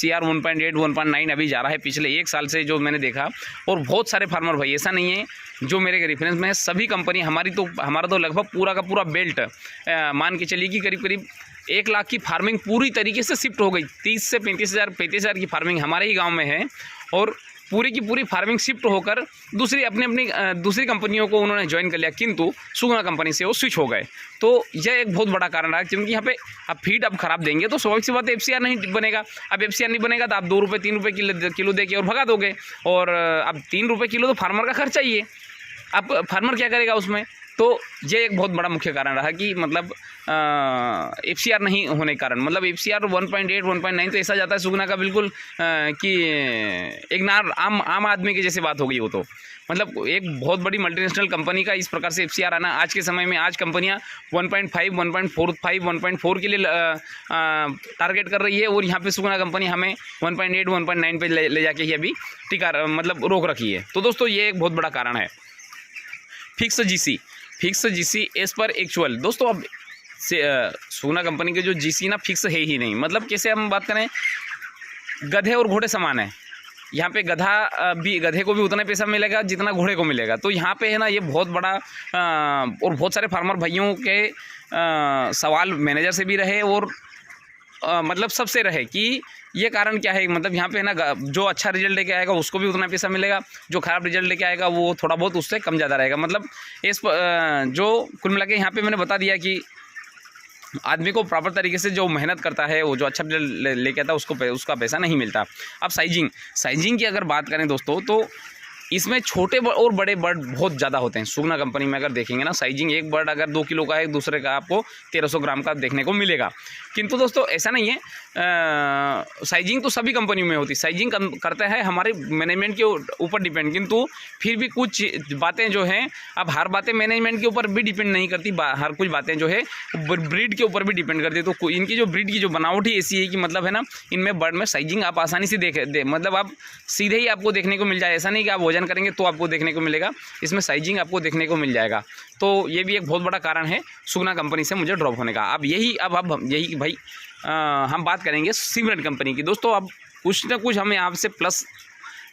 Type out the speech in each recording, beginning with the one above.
FCR 1.8 1.9 अभी जा रहा है पिछले 1 साल से जो मैंने देखा। और बहुत सारे फार्मर भाई, ऐसा नहीं है जो मेरे रेफरेंस में है, सभी कंपनी हमारा तो लगभग पूरा का पूरा बेल्ट मान के चलिए कि करीब करीब 1 लाख की फार्मिंग पूरी तरीके से शिफ्ट हो गई। 30 से 35,000 की फार्मिंग हमारे ही गाँव में है और पूरी की पूरी फार्मिंग शिफ्ट होकर दूसरी कंपनियों को उन्होंने ज्वाइन कर लिया, किंतु सुगना कंपनी से वो स्विच हो गए। तो यह एक बहुत बड़ा कारण रहा, क्योंकि यहाँ पे अब फीड अब खराब देंगे तो स्वाभाविक सी बात है FCR नहीं बनेगा। अब FCR नहीं बनेगा तो आप 2 रुपये 3 रुपये किलो दे के और भगा दोगे, और अब 3 रुपये किलो तो फार्मर का खर्चा ही है। अब फार्मर क्या करेगा उसमें? तो ये एक बहुत बड़ा मुख्य कारण रहा कि मतलब FCR नहीं होने के कारण, मतलब FCR 1.8 1.9 तो ऐसा जाता है सुगना का बिल्कुल कि एक आम आदमी की जैसे बात हो गई वो। तो मतलब एक बहुत बड़ी मल्टीनेशनल कंपनी का इस प्रकार से FCR आना आज के समय में, आज कंपनियां 1.5 1.45 1.4 के लिए टारगेट कर रही है, और यहाँ पे सुगना कंपनी हमें 1.8 1.9 पे ले जाके ही अभी टिका मतलब रोक रखी है। तो दोस्तों ये एक बहुत बड़ा कारण है। फिक्स GC एज पर एक्चुअल। दोस्तों अब सुगना कंपनी के जो GC ना फिक्स है ही नहीं। मतलब कैसे हम बात करें, गधे और घोड़े समान है। यहाँ पे गधे को भी उतना पैसा मिलेगा जितना घोड़े को मिलेगा। तो यहाँ पे है ना ये बहुत बड़ा और बहुत सारे फार्मर भाइयों के सवाल मैनेजर से भी रहे और मतलब सबसे रहे कि ये कारण क्या है। मतलब यहाँ पे है ना जो अच्छा रिजल्ट लेके आएगा उसको भी उतना पैसा मिलेगा, जो ख़राब रिजल्ट लेके आएगा वो थोड़ा बहुत उससे कम ज़्यादा रहेगा। मतलब इस जो कुल मिला के यहाँ पे मैंने बता दिया कि आदमी को प्रॉपर तरीके से जो मेहनत करता है, वो जो अच्छा रिजल्ट लेके आता है उसका पैसा नहीं मिलता। अब साइजिंग की अगर बात करें दोस्तों, तो इसमें छोटे और बड़े बर्ड बहुत ज़्यादा होते हैं। सुगना कंपनी में अगर देखेंगे ना, साइजिंग एक बर्ड अगर 2 किलो का है, दूसरे का आपको 1300 ग्राम का देखने को मिलेगा। किंतु दोस्तों ऐसा नहीं है, साइजिंग तो सभी कंपनियों में होती है। साइजिंग करते हैं हमारे मैनेजमेंट के ऊपर डिपेंड, किंतु फिर भी कुछ बातें जो हैं, अब हर बातें मैनेजमेंट के ऊपर भी डिपेंड नहीं करती, हर कुछ बातें जो है ब्रीड के ऊपर भी डिपेंड करती है। तो इनकी जो ब्रीड की जो बनावट ही ऐसी है कि मतलब है ना, इनमें बर्ड में साइजिंग आप आसानी से मतलब आप सीधे ही आपको देखने को मिल जाए। ऐसा नहीं कि आप वजन करेंगे तो आपको देखने को मिलेगा, इसमें साइजिंग आपको देखने को मिल जाएगा। तो ये भी एक बहुत बड़ा कारण है सुगना कंपनी से मुझे ड्रॉप होने का। अब यही भाई हम बात करेंगे सिमरन कंपनी की। दोस्तों अब कुछ ना कुछ हमें आपसे प्लस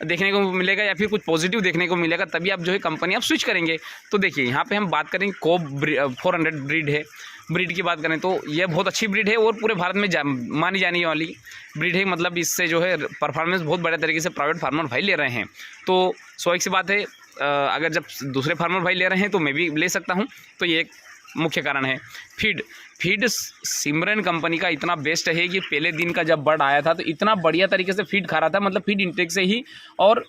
देखने को मिलेगा या फिर कुछ पॉजिटिव देखने को मिलेगा, तभी आप जो है कंपनी आप स्विच करेंगे। तो देखिए यहाँ पे हम बात करेंगे कोब 400 ब्रीड है। ब्रीड की बात करें तो यह बहुत अच्छी ब्रीड है और पूरे भारत में मानी जाने वाली ब्रीड है। मतलब इससे जो है परफॉर्मेंस बहुत बड़े तरीके से प्राइवेट फार्मर भाई ले रहे हैं। तो स्वाभाविक सी बात है, अगर जब दूसरे फार्मर भाई ले रहे हैं तो मैं भी ले सकता हूँ। तो ये एक मुख्य कारण है। फीड सिमरन कंपनी का इतना बेस्ट है कि पहले दिन का जब बर्ड आया था तो इतना बढ़िया तरीके से फीड खा रहा था, मतलब फीड इंटेक से ही, और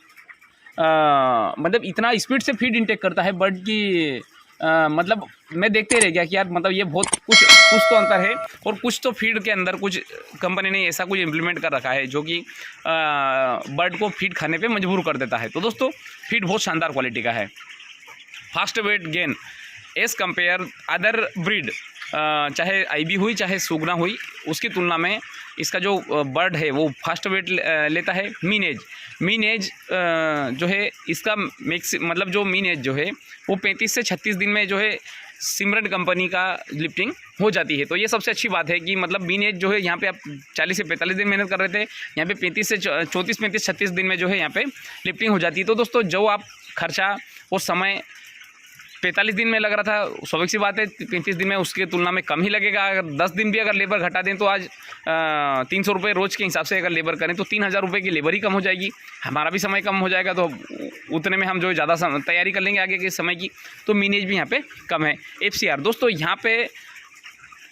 मतलब इतना स्पीड से फीड इंटेक करता है बर्ड की, मतलब मैं देखते रह गया कि यार मतलब ये बहुत कुछ तो अंतर है। और कुछ तो फीड के अंदर कुछ कंपनी ने ऐसा कुछ इम्प्लीमेंट कर रखा है जो कि बर्ड को फीड खाने पे मजबूर कर देता है। तो दोस्तों फीड बहुत शानदार क्वालिटी का है। Fast weight gain as compare other breed, चाहे IB हुई चाहे सुगना हुई, उसकी तुलना में इसका जो बर्ड है वो फास्ट वेट लेता है। मीन एज जो है इसका मतलब जो मीन एज जो है वो 35 से 36 दिन में जो है सिमरन कंपनी का लिफ्टिंग हो जाती है। तो ये सबसे अच्छी बात है कि मतलब मीन एज जो है यहाँ पे आप 40 से 45 दिन मेहनत कर रहे थे, यहाँ पे 35 से 34 35 36 दिन में जो है यहाँ पे लिफ्टिंग हो जाती है। तो दोस्तों जो आप खर्चा और समय 45 दिन में लग रहा था, स्वाभाविक सी बात है 35 दिन में उसके तुलना में कम ही लगेगा। अगर 10 दिन भी अगर लेबर घटा दें तो आज 300 रुपये रोज़ के हिसाब से अगर लेबर करें तो 3000 रुपये की लेबर ही कम हो जाएगी, हमारा भी समय कम हो जाएगा। तो उतने में हम जो ज़्यादा तैयारी कर लेंगे आगे के समय की। तो मीनेज भी यहाँ पे कम है। FCR दोस्तों यहाँ पे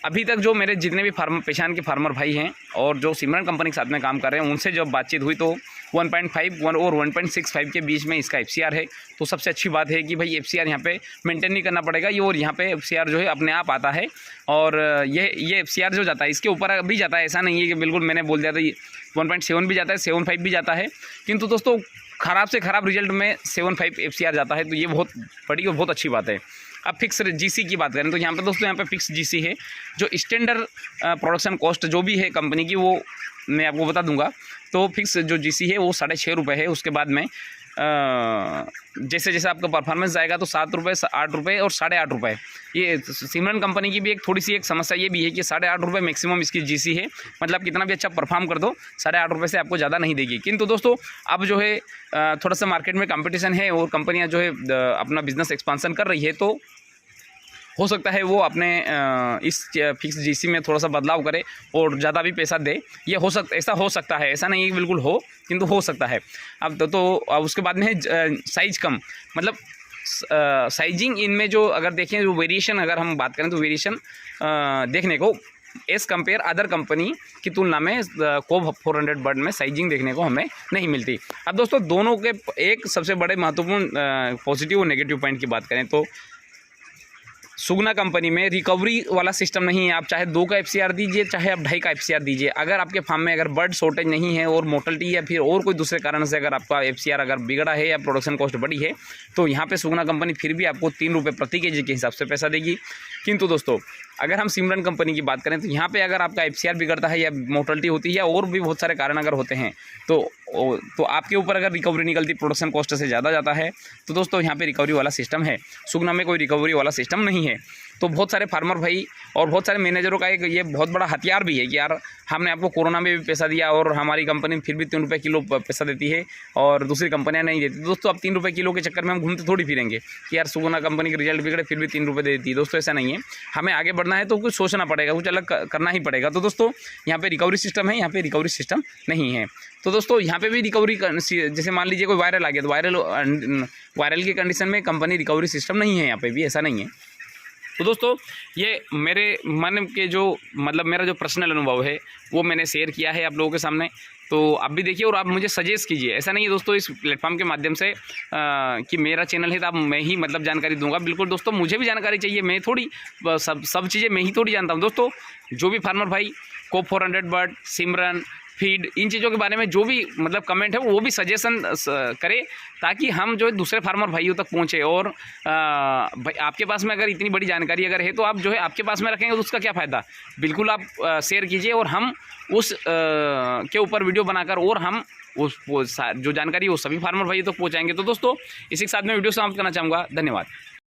अभी तक जो मेरे जितने भी पहचान के फार्मर भाई हैं और जो सिमरन कंपनी के साथ में काम कर रहे हैं, उनसे जब बातचीत हुई तो 1.5 और 1.65 के बीच में इसका FCR है। तो सबसे अच्छी बात है कि भाई FCR यहाँ पे मेंटेन नहीं करना पड़ेगा, ये और यहाँ पे FCR जो है अपने आप आता है। और ये FCR जो जाता है इसके ऊपर भी जाता है, ऐसा नहीं है कि बिल्कुल मैंने बोल दिया था 1.7 भी जाता है, 7.5 भी जाता है। किंतु दोस्तों ख़राब से ख़राब रिजल्ट में 7.5 FCR जाता है। तो ये बहुत बड़ी और बहुत अच्छी बात है। अब फिक्स GC की बात करें तो यहाँ पे दोस्तों यहाँ पे फिक्स GC है। जो स्टैंडर्ड प्रोडक्शन कॉस्ट जो भी है कंपनी की वो मैं आपको बता दूंगा। तो फिक्स जो GC है वो 6.5 रुपये है। उसके बाद में जैसे जैसे आपका परफॉर्मेंस जाएगा तो 7 रुपये, 8 रुपये और 8.5 रुपये। ये सिमरन कंपनी की भी एक थोड़ी सी एक समस्या ये भी है कि 8.5 रुपये मैक्सिमम इसकी जीसी है, मतलब कितना भी अच्छा परफॉर्म कर दो 8.5 रुपये से आपको ज़्यादा नहीं देगी। किंतु दोस्तों अब जो है थोड़ा सा मार्केट में कंपटीशन है और कंपनियाँ जो है अपना बिजनेस एक्सपांसन कर रही है, तो हो सकता है वो अपने इस फिक्स जीसी में थोड़ा सा बदलाव करे और ज़्यादा भी पैसा दे। ये ऐसा हो सकता है, ऐसा नहीं है कि बिल्कुल हो, किंतु हो सकता है। अब तो उसके बाद में है साइज कम, मतलब साइजिंग इनमें जो अगर देखें जो वेरिएशन अगर हम बात करें तो वेरिएशन देखने को एज कम्पेयर अदर कंपनी की तुलना में कोब 400 बर्ड में साइजिंग देखने को हमें नहीं मिलती। अब दोस्तों दोनों के एक सबसे बड़े महत्वपूर्ण पॉजिटिव और नेगेटिव पॉइंट की बात करें तो सुगना कंपनी में रिकवरी वाला सिस्टम नहीं है। आप चाहे 2 का FCR दीजिए, चाहे आप 2.5 का FCR दीजिए, अगर आपके फार्म में अगर बर्ड शॉर्टेज नहीं है और मोर्टलिटी या फिर और कोई दूसरे कारण से अगर आपका FCR अगर बिगड़ा है या प्रोडक्शन कॉस्ट बढ़ी है, तो यहाँ पे सुगना कंपनी फिर भी आपको 3 रुपये प्रति केजी के हिसाब से पैसा देगी। किंतु दोस्तों अगर हम सिमरन कंपनी की बात करें तो यहाँ पे अगर आपका FCR बिगड़ता है या मोर्टलिटी होती है या और भी बहुत सारे कारण अगर होते हैं तो आपके ऊपर अगर रिकवरी निकलती प्रोडक्शन कॉस्ट से ज़्यादा जाता है, तो दोस्तों यहाँ पे रिकवरी वाला सिस्टम है। सुगना में कोई रिकवरी वाला सिस्टम नहीं है। तो बहुत सारे फार्मर भाई और बहुत सारे मैनेजरों का एक ये बहुत बड़ा हथियार भी है कि यार हमने आपको कोरोना में भी पैसा दिया और हमारी कंपनी फिर भी 3 रुपये किलो पैसा देती है और दूसरी कंपनियां नहीं देती। दोस्तों अब 3 रुपये किलो के चक्कर में हम घूमते थोड़ी फिरेंगे कि यार सुगना कंपनी के रिजल्ट बिगड़े फिर भी 3 रुपये दे देती है। दोस्तों ऐसा नहीं है, हमें आगे बढ़ना है तो कुछ सोचना पड़ेगा, कुछ अलग करना ही पड़ेगा। तो दोस्तों यहाँ पे रिकवरी सिस्टम है, यहाँ पे रिकवरी सिस्टम नहीं है। तो दोस्तों यहाँ पे भी रिकवरी जैसे मान लीजिए कोई वायरल आ गया तो वायरल की कंडीशन में कंपनी रिकवरी सिस्टम नहीं है, यहाँ पे भी ऐसा नहीं है। तो दोस्तों ये मेरे मन के जो मतलब मेरा जो पर्सनल अनुभव है वो मैंने शेयर किया है आप लोगों के सामने। तो आप भी देखिए और आप मुझे सजेस्ट कीजिए। ऐसा नहीं है दोस्तों इस प्लेटफॉर्म के माध्यम से कि मेरा चैनल है तो आप मैं ही मतलब जानकारी दूंगा। बिल्कुल दोस्तों मुझे भी जानकारी चाहिए, मैं थोड़ी सब चीज़ें मैं ही थोड़ी जानता हूँ। दोस्तों जो भी फार्मर भाई कोब 400 बर्ड, सिमरन, फीड, इन चीज़ों के बारे में जो भी मतलब कमेंट है वो भी सजेशन करे ताकि हम जो है दूसरे फार्मर भाइयों तक पहुँचे। और भाई आपके पास में अगर इतनी बड़ी जानकारी अगर है तो आप जो है आपके पास में रखेंगे तो उसका क्या फ़ायदा। बिल्कुल आप शेयर कीजिए और हम उस के ऊपर वीडियो बनाकर और हम जो जानकारी है वो सभी फार्मर भाइयों तक पहुँचाएँगे। तो दोस्तों इसी के साथ मैं वीडियो समाप्त करना चाहूँगा। धन्यवाद।